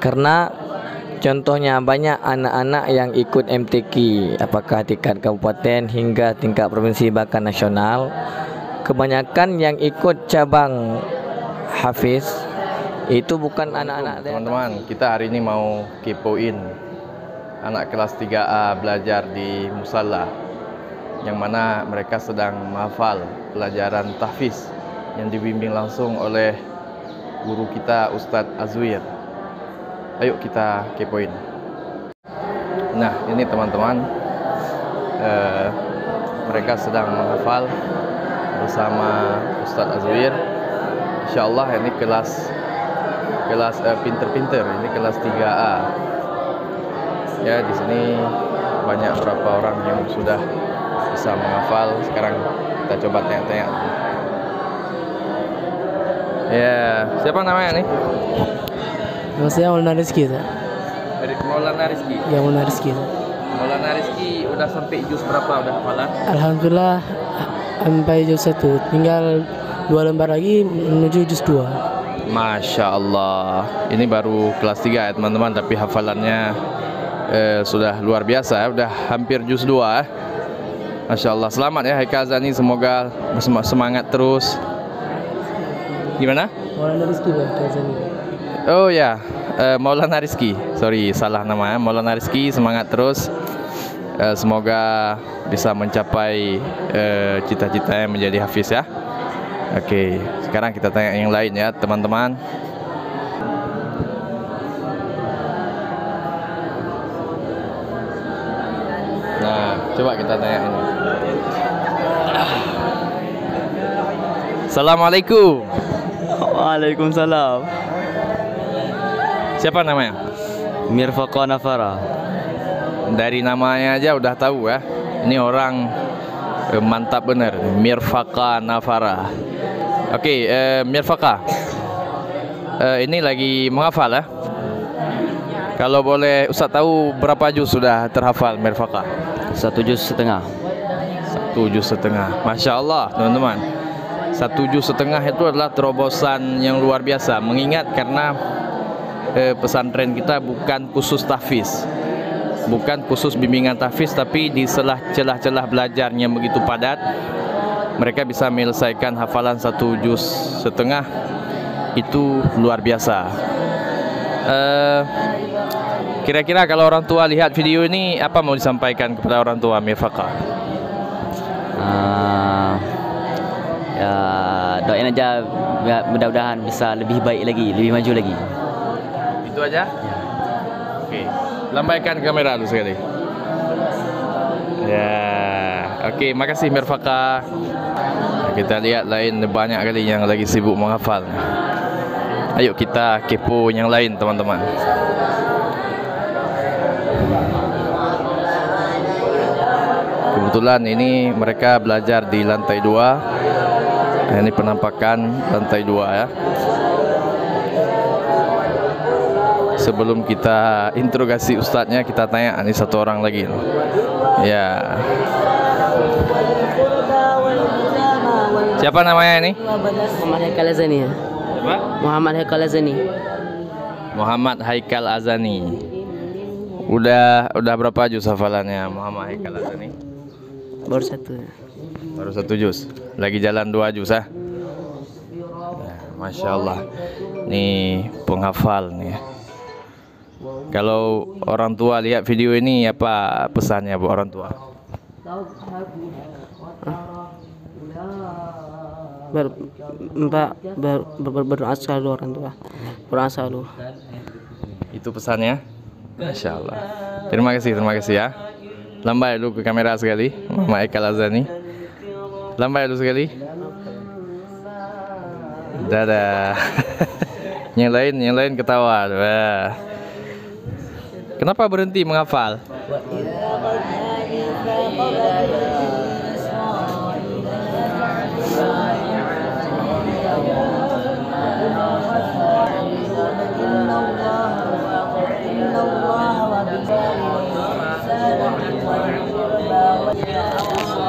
Karena contohnya banyak anak-anak yang ikut MTQ, apakah tingkat kabupaten hingga tingkat provinsi bahkan nasional. Kebanyakan yang ikut cabang Hafiz itu bukan anak-anak. Teman-teman, kita hari ini mau kepoin anak kelas 3A belajar di musalla, yang mana mereka sedang menghafal pelajaran tahfiz yang dibimbing langsung oleh guru kita Ustadz Azwir. Ayo kita kepoin. Nah, ini teman-teman, mereka sedang menghafal bersama Ustadz Azwir. Insyaallah ini kelas pinter-pinter, ini kelas 3A. Ya, di sini banyak beberapa orang yang sudah bisa menghafal. Sekarang kita coba tanya-tanya. Ya, siapa namanya nih? Nama saya Maulana Rizky. Dari Maulana Rizky. Ya, Maulana Rizky. Maulana Rizky udah sampai juz berapa udah hafalan? Alhamdulillah sampai juz 1. Tinggal 2 lembar lagi menuju juz 2. Masya Allah. Ini baru kelas 3 ya teman-teman, tapi hafalannya sudah luar biasa ya. Udah hampir juz 2 ya. Masya Allah. Selamat ya Haikal Azani, semoga semangat terus. Gimana? Maulana Rizky Oh ya, Maulana Rizky. Sorry, salah nama ya. Maulana Rizky, semangat terus. Semoga bisa mencapai cita-citanya menjadi hafiz ya. Oke, sekarang kita tanya yang lain ya teman-teman. Nah, coba kita tanya ini. Assalamualaikum. Waalaikumsalam. Siapa namanya? Mirfaqa Nafara. Dari namanya aja udah tahu ya. Ini orang mantap bener. Mirfaqa Nafara. Oke, Mirfaqa. Ini lagi menghafal ya. Kalau boleh Ustaz tahu berapa juz sudah terhafal Mirfaqa? 1,5 juz. 1,5 juz. Masya Allah teman-teman. 1,5 juz itu adalah terobosan yang luar biasa. Mengingat karena pesantren kita bukan khusus tahfiz, bukan khusus bimbingan tahfiz, tapi di celah-celah belajarnya begitu padat, mereka bisa menyelesaikan hafalan 1,5 juz. Itu luar biasa. Kira-kira kalau orang tua lihat video ini, apa mau disampaikan kepada orang tua Mirfaqa? Ya, doain aja mudah-mudahan bisa lebih baik lagi, lebih maju lagi. Itu aja? Oke. Lambaikan kamera dulu sekali. Ya. Oke, makasih Mirfaqa. Kita lihat lain banyak kali yang lagi sibuk menghafal. Ayo kita kepo yang lain teman-teman. Kebetulan ini mereka belajar di lantai 2. Ini penampakan lantai 2 ya. Sebelum kita interogasi ustadznya, kita tanya ini satu orang lagi. Ya. Siapa namanya ini? Muhammad Haikal Azani. Siapa? Muhammad Haikal Azani. Muhammad Haikal Azani. Udah berapa juz hafalannya Muhammad Haikal Azani? Baru 1. Baru 1 juz. Lagi jalan 2 juz ah. Masya Allah. Nih penghafal nih. Kalau orang tua lihat video ini, apa pesannya buat orang tua? Berdoa selalu orang tua. Berdoa selalu. Itu pesannya. Masya Allah. Terima kasih ya. Lambai dulu ke kamera sekali, Muhammad Haikal Azani. Lambai dulu sekali. Dadah. yang lain ketawa. Wah. Kenapa berhenti menghafal?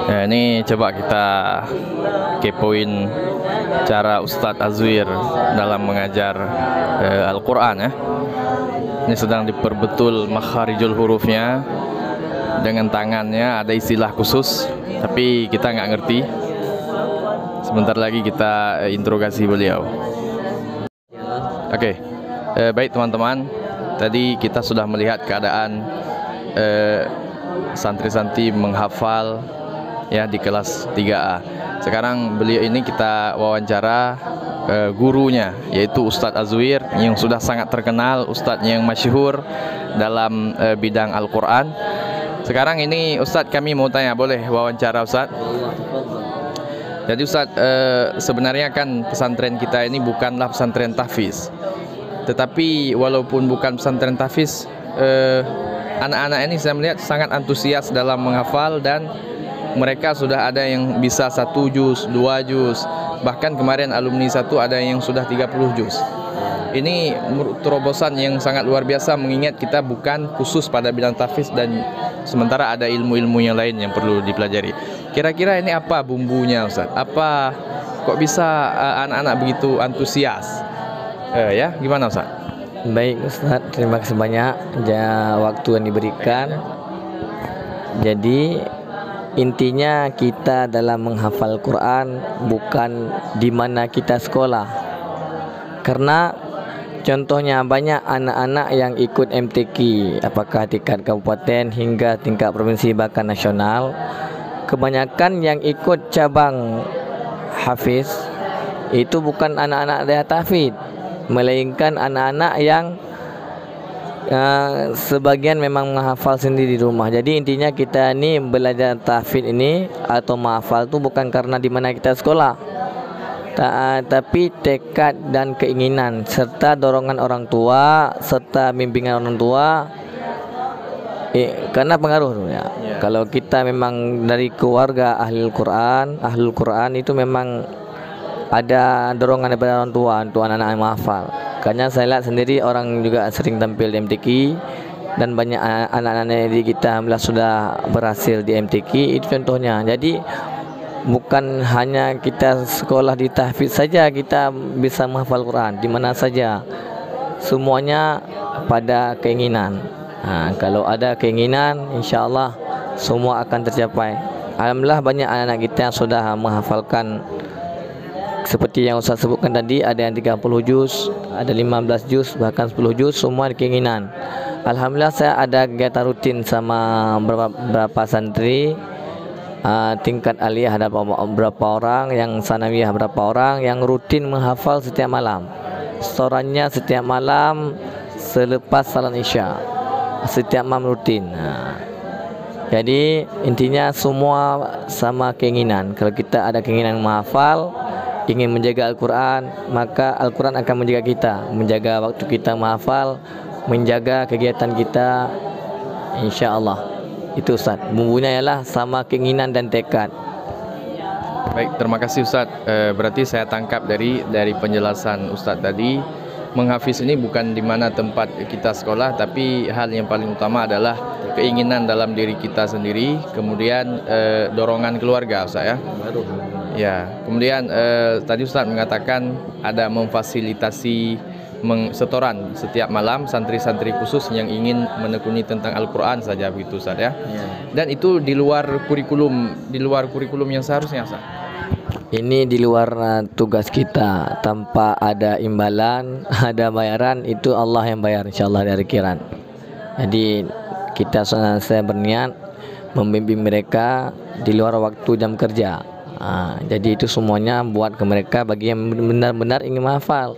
Ya, ini coba kita kepoin cara Ustadz Azwir dalam mengajar Al-Quran ya. Ini sedang diperbetul makharijul hurufnya dengan tangannya, ada istilah khusus tapi kita nggak ngerti. Sebentar lagi kita interogasi beliau. Oke, baik teman-teman, tadi kita sudah melihat keadaan santri-santri menghafal ya di kelas 3A. Sekarang beliau ini kita wawancara gurunya, yaitu Ustadz Azwir yang sudah sangat terkenal, Ustadz yang masyhur dalam bidang Al-Quran. Sekarang ini Ustadz kami mau tanya, boleh wawancara Ustadz? Jadi Ustadz, sebenarnya kan pesantren kita ini bukanlah pesantren tahfiz. Tetapi walaupun bukan pesantren tahfiz, anak-anak ini saya melihat sangat antusias dalam menghafal, dan mereka sudah ada yang bisa 1 juz, 2 juz, bahkan kemarin alumni 1 ada yang sudah 30 juz. Ini terobosan yang sangat luar biasa, mengingat kita bukan khusus pada bidang tahfiz dan sementara ada ilmu-ilmu yang lain yang perlu dipelajari. Kira-kira ini apa bumbunya Ustaz? Apa kok bisa anak-anak begitu antusias? Ya, gimana Ustaz? Baik Ustaz, terima kasih banyak waktu yang diberikan. Jadi intinya kita dalam menghafal Quran bukan di mana kita sekolah. Karena contohnya banyak anak-anak yang ikut MTQ, apakah tingkat kabupaten hingga tingkat provinsi bahkan nasional. Kebanyakan yang ikut cabang hafiz itu bukan anak-anak dari tahfidz, melainkan anak-anak yang sebagian memang menghafal sendiri di rumah. Jadi intinya kita ini belajar tahfidz ini atau menghafal itu bukan karena di mana kita sekolah, tapi tekad dan keinginan serta dorongan orang tua serta bimbingan orang tua. Karena pengaruh ya. Kalau kita memang dari keluarga ahlul Quran itu memang ada dorongan daripada orang tua untuk anak-anak yang menghafal. Karena saya lihat sendiri orang juga sering tampil di MTQ, dan banyak anak-anak di kita alhamdulillah sudah berhasil di MTQ, itu contohnya. Jadi bukan hanya kita sekolah di tahfidz saja kita bisa menghafal Quran, di mana saja. Semuanya pada keinginan. Kalau ada keinginan, insya Allah semua akan tercapai. Alhamdulillah banyak anak-anak kita yang sudah menghafalkan seperti yang Ustaz sebutkan tadi, ada yang 30 juz, ada 15 juz, bahkan 10 juz, semua keinginan. Alhamdulillah saya ada kegiatan rutin sama beberapa santri, tingkat aliyah ada beberapa orang, yang sanawiyah beberapa orang yang rutin menghafal setiap malam. Setorannya setiap malam selepas salat Isya, setiap malam rutin. Jadi intinya semua sama keinginan. Kalau kita ada keinginan menghafal, ingin menjaga Al-Quran, maka Al-Quran akan menjaga kita, menjaga waktu kita menghafal, menjaga kegiatan kita, insya Allah. Itu Ustaz, bumbunya ialah sama keinginan dan tekad. Baik, terima kasih Ustaz. Berarti saya tangkap dari penjelasan Ustaz tadi, menghafiz ini bukan di mana tempat kita sekolah, tapi hal yang paling utama adalah keinginan dalam diri kita sendiri, kemudian dorongan keluarga Ustaz ya. Ya, kemudian tadi Ustaz mengatakan ada memfasilitasi setoran setiap malam santri-santri khusus yang ingin menekuni tentang Al-Quran saja, begitu Ustaz ya. Dan itu di luar kurikulum yang seharusnya Ustaz. Ini di luar tugas kita, tanpa ada imbalan, ada bayaran, itu Allah yang bayar insyaallah dari akhirat. Jadi kita saya berniat membimbing mereka di luar waktu jam kerja. Jadi itu semuanya buat ke mereka bagi yang benar-benar ingin menghafal.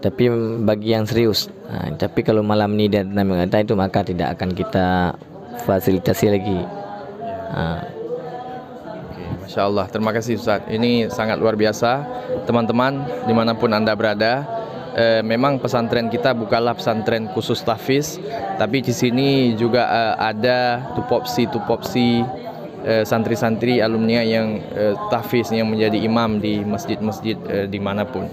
Tapi bagi yang serius. Tapi kalau malam ini dan mengatakan itu, maka tidak akan kita fasilitasi lagi. Masya Allah, terima kasih Ustaz. Ini sangat luar biasa. Teman-teman dimanapun Anda berada, memang pesantren kita bukanlah pesantren khusus tahfiz, tapi di sini juga ada tupopsi santri-santri alumni yang tahfiz, yang menjadi imam di masjid-masjid dimanapun.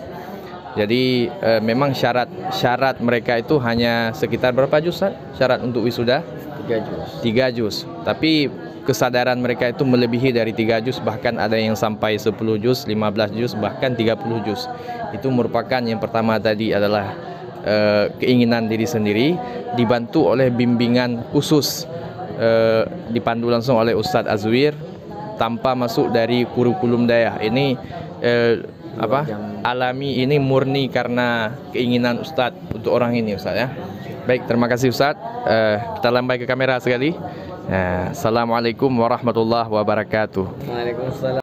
Jadi memang syarat mereka itu hanya sekitar berapa juz Ustaz? Syarat untuk wisuda? 3 juz. Tapi kesadaran mereka itu melebihi dari 3 juz, bahkan ada yang sampai 10 juz, 15 juz, bahkan 30 juz. Itu merupakan yang pertama tadi adalah keinginan diri sendiri, dibantu oleh bimbingan khusus, dipandu langsung oleh Ustadz Azwir tanpa masuk dari kurikulum daerah. Ini alami, ini murni karena keinginan Ustadz untuk orang ini, Ustadz ya. Baik, terima kasih Ustadz. Kita lambai ke kamera sekali. Assalamualaikum warahmatullahi wabarakatuh. Waalaikumsalam.